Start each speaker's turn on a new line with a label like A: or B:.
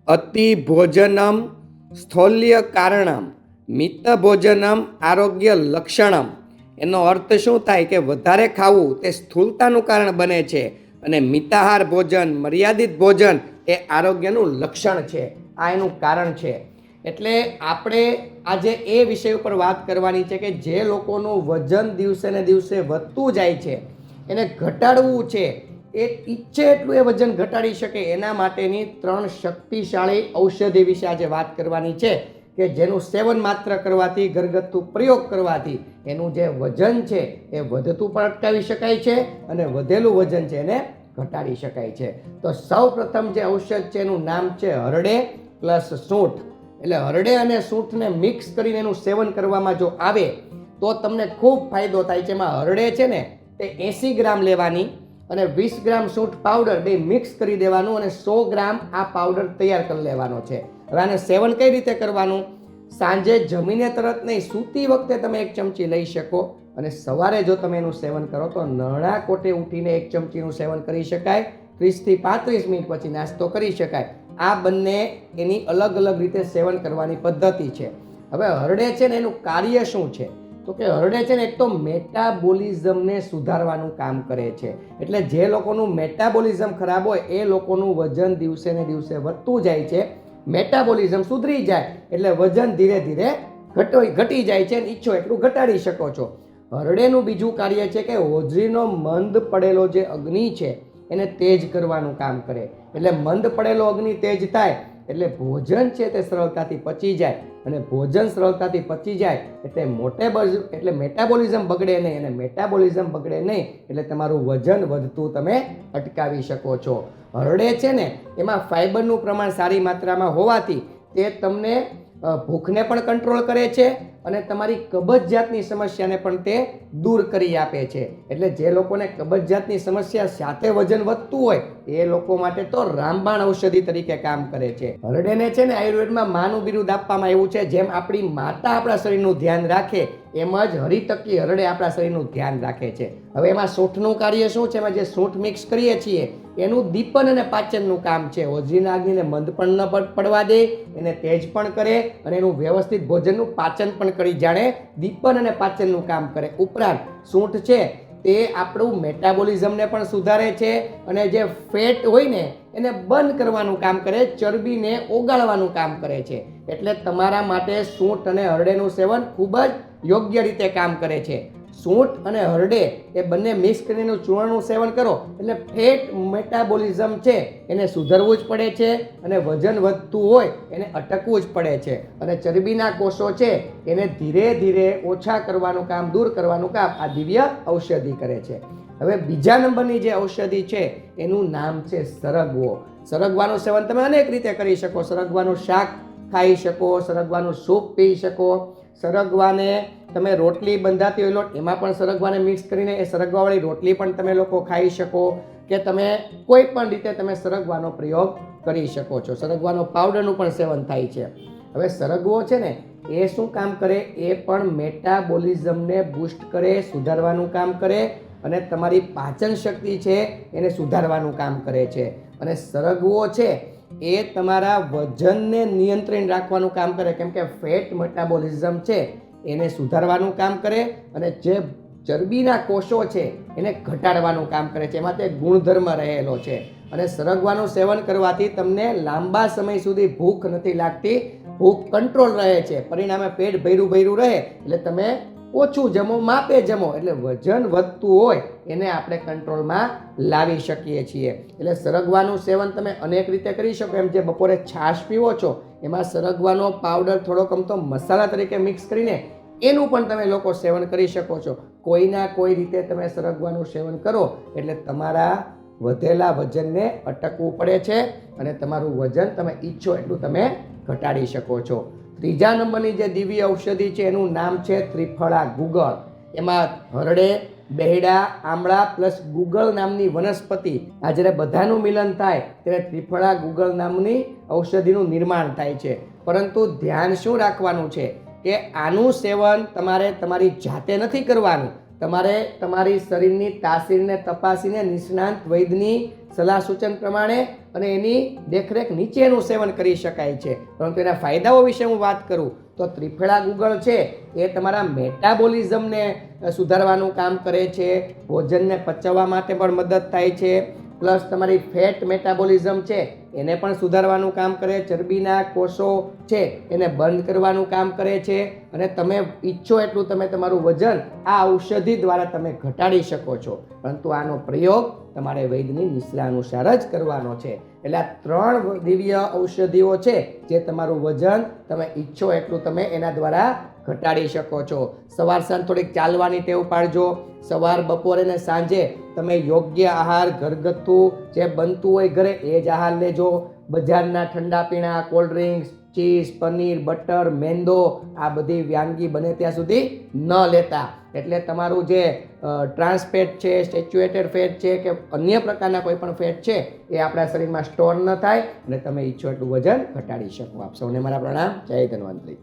A: અતિ ભોજનમ સ્થૌલ્ય કારણમ મિત ભોજનમ આરોગ્ય લક્ષણમ. એનો અર્થ શું થાય કે વધારે ખાવું તે સ્થૂળતાનું કારણ બને છે અને મિતાહાર ભોજન, મર્યાદિત ભોજન એ આરોગ્યનું લક્ષણ છે. આ એનું કારણ છે. એટલે આપણે આજે એ વિષય ઉપર વાત કરવાની છે કે જે લોકોનું વજન દિવસે ને દિવસે વધતું જાય છે, એને ઘટાડવું છે, એ ઈચ્છે એટલું એ વજન ઘટાડી શકે એના માટેની 3 શક્તિશાળી ઔષધિ વિશે આજે વાત કરવાની છે કે જેનું સેવન માત્ર કરવાથી, ઘરગથ્થુ પ્રયોગ કરવાથી એનું જે વજન છે એ વધતું પણ અટકાવી શકાય છે અને વધેલું વજન છે એને ઘટાડી શકાય છે. તો સૌ પ્રથમ જે ઔષધ છે એનું નામ છે હરડે પ્લસ સૂંઠ. એટલે હરડે અને સૂંઠને મિક્સ કરીને એનું સેવન કરવામાં જો આવે તો તમને ખૂબ ફાયદો થાય છે. એમાં હરડે છે ને તે 80 ગ્રામ લેવાની અને 20 ગ્રામ સૂંઠ પાવડર બે મિક્સ કરી દેવાનું અને 100 ગ્રામ આ પાવડર તૈયાર કરી લેવાનો છે. હવે આને સેવન કઈ રીતે કરવાનું? સાંજે જમીને તરત નહીં, સૂતી વખતે તમે 1 ચમચી લઈ શકો અને સવારે જો તમે એનું સેવન કરો તો નરણા કોટે ઉઠીને 1 ચમચીનું સેવન કરી શકાય. 30 થી 35 મિનિટ પછી નાસ્તો કરી શકાય. આ બંને એની અલગ અલગ રીતે સેવન કરવાની પદ્ધતિ છે. હવે હરડે છે ને એનું કાર્ય શું છે? તો કે હરડે છે ને એક તો મેટાબોલિઝમને સુધારવાનું કામ કરે છે. એટલે જે લોકોનું મેટાબોલિઝમ ખરાબ હોય એ લોકોનું વજન દિવસે ને દિવસે વધતું જાય છે. મેટાબોલિઝમ સુધરી જાય એટલે વજન ધીરે ધીરે ઘટી જાય છે અને ઈચ્છો એટલું ઘટાડી શકો છો. હરડેનું બીજું કાર્ય છે કે હોજરીનો મંદ પડેલો જે અગ્નિ છે એને તેજ કરવાનું કામ કરે. એટલે મંદ પડેલો અગ્નિ તેજ થાય એટલે ભોજન છે તે સરળતાથી પચી જાય અને ભોજન સરળતાથી પચી જાય એટલે મેટાબોલિઝમ બગડે નહીં અને મેટાબોલિઝમ બગડે નહીં એટલે તમારું વજન વધતું તમે અટકાવી શકો છો. હરડે છે ને એમાં ફાઈબરનું પ્રમાણ સારી માત્રામાં હોવાથી તે તમને ભૂખને પણ કંટ્રોલ કરે છે અને તમારી કબજિયાતની સમસ્યાને પણ તે દૂર કરી આપે છે. એટલે જે લોકોને કબજિયાતની સમસ્યા સાથે વજન વધતું હોય એ લોકો માટે તો રામબાણ ઔષધિ તરીકે કામ કરે છે. હરડેને છે ને આયુર્વેદમાં માનું બિરુદ આપવામાં આવ્યું છે. જેમ આપણી માતા આપણા શરીરનું ધ્યાન રાખે એમ જ હરિતકી હરડે આપણા શરીરનું ધ્યાન રાખે છે. હવે એમાં સૂંઠનું કાર્ય શું છે? એમાં જે સૂંઠ મિક્સ કરીએ છીએ એનું દીપન અને પાચનનું કામ છે. હોજરીના અગ્નિને મંદ પણ ન પડવા દે, એને તેજ પણ કરે અને એનું વ્યવસ્થિત ભોજનનું પાચન પણ કરી જાણે દીપન અને પાચનનું કામ કરે. ઉપરાંત સૂંઠ છે તે આપણું મેટાબોલિઝમને પણ સુધારે છે અને જે ફેટ હોય ને એને બંધ કરવાનું કામ કરે, ચરબીને ઓગાળવાનું કામ કરે છે. એટલે તમારા માટે સૂંઠ અને હરડેનું સેવન ખૂબ જ યોગ્ય રીતે કામ કરે છે. સૂંઠ અને હરડે એ બંને મિક્સ કરીને ચૂર્ણનું સેવન કરો એટલે ફેટ મેટાબોલિઝમ છે એને સુધરવું જ પડે છે અને વજન વધતું હોય એને અટકવું જ પડે છે અને ચરબીના કોષો છે એને ધીરે ધીરે ઓછા કરવાનું કામ, દૂર કરવાનું કામ આ દિવ્ય ઔષધિ કરે છે. હવે બીજા નંબરની જે ઔષધિ છે એનું નામ છે સરગવો. સરગવાનું સેવન તમે અનેક રીતે કરી શકો. સરગવાનું શાક ખાઈ શકો, સરગવાનું સૂપ પી શકો, સરગવાને તમે રોટલી બંધાતી હોય લોટ એમાં પણ સરગવાને મિક્સ કરીને એ સરગવાવાળી રોટલી પણ તમે લોકો ખાઈ શકો કે તમે કોઈ પણ રીતે તમે સરગવાનો પ્રયોગ કરી શકો છો. સરગવાનો પાવડરનું પણ સેવન થાય છે. હવે સરગવો છે ને એ શું કામ કરે? એ પણ મેટાબોલિઝમને બૂસ્ટ કરે, સુધારવાનું કામ કરે અને તમારી પાચન શક્તિ છે એને સુધારવાનું કામ કરે છે. અને સરગવો છે એ તમારા વજનને નિયંત્રણ રાખવાનું કામ કરે, કેમ કે ફેટ મેટાબોલિઝમ છે એને સુધારવાનું કામ કરે અને જે ચરબીના કોષો છે એને ઘટાડવાનું કામ કરે છે. એમાં તે ગુણધર્મ રહેલો છે. અને સરગવાનું સેવન કરવાથી તમને લાંબા સમય સુધી ભૂખ નથી લાગતી, ભૂખ કંટ્રોલ રહે છે. પરિણામે પેટ ભર્યું રહે એટલે તમે ઓછું જમો, માપે જમો એટલે વજન વધતું હોય એને આપણે કંટ્રોલમાં લાવી શકીએ છીએ. એટલે સરગવાનું સેવન તમે અનેક રીતે કરી શકો. એમ જે બપોરે છાશ પીવો છો એમાં સરગવાનો પાવડર થોડોક અમથો મસાલા તરીકે મિક્સ કરીને એનું પણ તમે લોકો સેવન કરી શકો છો. કોઈના કોઈ રીતે તમે સરગવાનું સેવન કરો એટલે તમારા વધેલા વજનને અટકવું પડે છે અને તમારું વજન તમે ઈચ્છો એટલું તમે ઘટાડી શકો છો. ત્રીજા નંબરની જે દિવ્ય ઔષધિ છે એનું નામ છે ત્રિફળા ગુગળ. એમાં હરડે, બહેડા, આમળા પ્લસ ગુગળ નામની વનસ્પતિ આ જ્યારે બધાનું મિલન થાય ત્યારે ત્રિફળા ગુગળ નામની ઔષધિનું નિર્માણ થાય છે. પરંતુ ધ્યાન શું રાખવાનું છે કે આનું સેવન તમારે તમારી જાતે નથી કરવાનું. તમારે તમારી શરીરની તાસીરને તપાસીને નિષ્ણાંત વૈદ્યની સલાહ સૂચન પ્રમાણે અને એની દેખરેખ નીચેનું સેવન કરી શકાય છે. પરંતુ એના ફાયદાઓ વિશે હું વાત કરું તો ત્રિફળા ગુગળ છે એ તમારા મેટાબોલિઝમને સુધારવાનું કામ કરે છે, ભોજનને પચવવા માટે પણ મદદ થાય છે, પ્લસ તમારી ફેટ મેટાબોલિઝમ છે એને પણ સુધારવાનું કામ કરે, ચરબીના કોષો છે એને બંધ કરવાનું કામ કરે છે, અને તમે ઈચ્છો એટલું તમે તમારું વજન આ ઔષધિ દ્વારા તમે ઘટાડી શકો છો. પરંતુ આનો પ્રયોગ તમારે વૈદ્યની નિષ્ણા અનુસાર જ કરવાનો છે. એટલે આ 3 દિવ્ય ઔષધિઓ છે જે તમારું વજન તમે ઈચ્છો એટલું તમે એના દ્વારા ઘટાડી શકો છો. સવાર સાંજ થોડીક ચાલવાની ટેવ પાડજો. સવાર, બપોરે ને સાંજે તમે યોગ્ય આહાર, ઘરગથ્થુ જે બનતું હોય ઘરે એ જ આહાર લેજો. બજારના ઠંડા પીણા, cold drinks, cheese, paneer, butter, મેંદો આ બધી વાનગી બને ત્યાં સુધી ન લેતા. એટલે તમારું જે ટ્રાન્સફેટ છે, સેચ્યુએટેડ ફેટ છે કે અન્ય પ્રકારના કોઈ પણ ફેટ છે એ આપણા શરીરમાં સ્ટોર ન થાય અને તમે ઈચ્છો એટલું વજન ઘટાડી શકો. આપ સૌને મારા પ્રણામ. જય ધન્વંતરી.